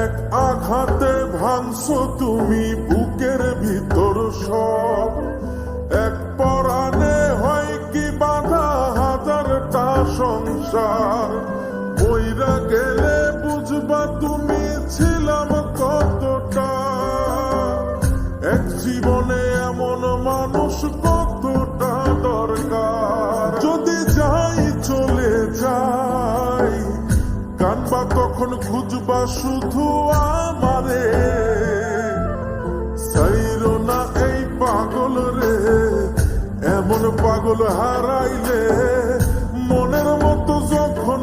এক আঘাতে ভাঙছো তুমি বুকের ভিতর সব। এক পরাণে হয় কি বাধা হাজারটা সংসার। বইরা গেলে বুঝবা তুমি ছিলাম কতটা। এক জীবনে এমন মানুষ কতটা দরকার। যদি যাই চলে যাই কানবা তখন খুঁজবা শুধু আমারে। সাইরো না এই পাগল রে, এমন পাগল হারাইলে মনের মতো যখন